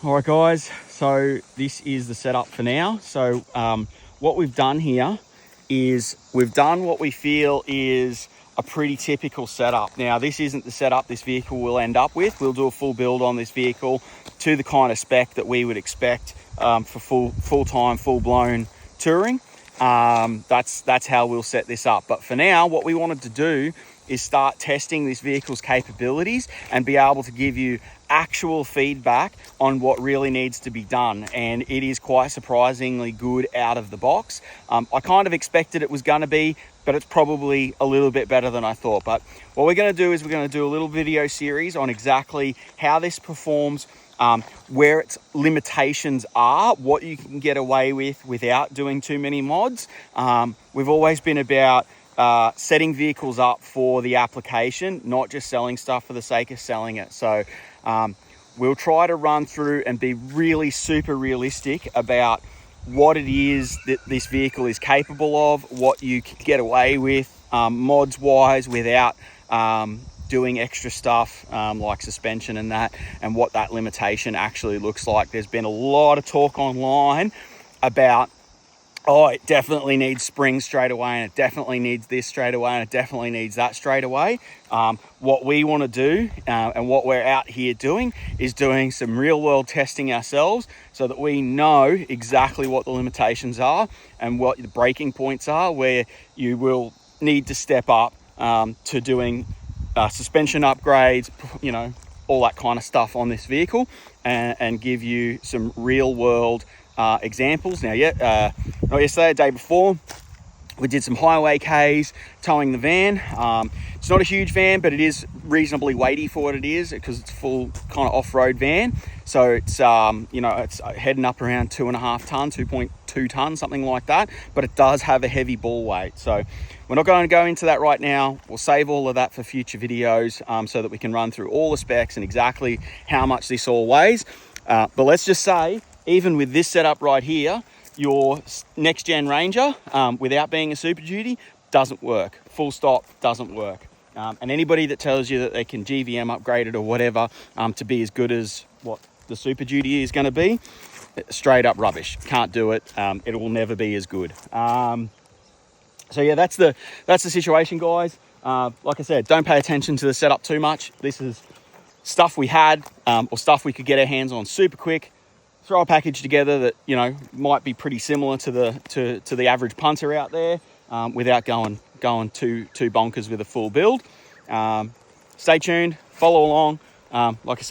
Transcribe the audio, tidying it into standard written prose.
All right, guys, so this is the setup for now. So what we've done here is we've done what we feel is a pretty typical setup. Now, this isn't the setup this vehicle will end up with. We'll do a full build on this vehicle to the kind of spec that we would expect for full-time, full-blown touring. That's how we'll set this up. But for now, what we wanted to do is start testing this vehicle's capabilities and be able to give you actual feedback on what really needs to be done. And it is quite surprisingly good out of the box. I kind of expected it was going to be, but it's probably a little bit better than I thought. But what we're going to do is we're going to do a little video series on exactly how this performs, where its limitations are, what you can get away with without doing too many mods. We've always been about setting vehicles up for the application, not just selling stuff for the sake of selling it. So we'll try to run through and be really super realistic about what it is that this vehicle is capable of, what you can get away with mods wise without doing extra stuff like suspension and that, and what that limitation actually looks like. There's been a lot of talk online about, oh, it definitely needs springs straight away, and it definitely needs this straight away, and it definitely needs that straight away. What we want to do and what we're out here doing is doing some real world testing ourselves so that we know exactly what the limitations are and what the breaking points are, where you will need to step up to doing suspension upgrades, you know, all that kind of stuff on this vehicle, and give you some real world examples. Now, not yesterday, the day before, we did some highway Ks towing the van. It's not a huge van, but it is reasonably weighty for what it is, because it's full kind of off-road van. So it's it's heading up around 2.5 ton, 2.2 tons, something like that. But it does have a heavy ball weight. So we're not going to go into that right now. We'll save all of that for future videos so that we can run through all the specs and exactly how much this all weighs. But let's just say, even with this setup right here, your next gen Ranger, without being a Super Duty, doesn't work. Full stop, doesn't work. And anybody that tells you that they can GVM upgrade it or whatever to be as good as what the Super Duty is going to be, straight up rubbish. Can't do it. It will never be as good. So yeah, that's the situation, guys. Like I said, don't pay attention to the setup too much. This is stuff we had or stuff we could get our hands on super quick. Throw a package together that, you know, might be pretty similar to the average punter out there, without going too bonkers with a full build. Stay tuned, follow along. Like I said,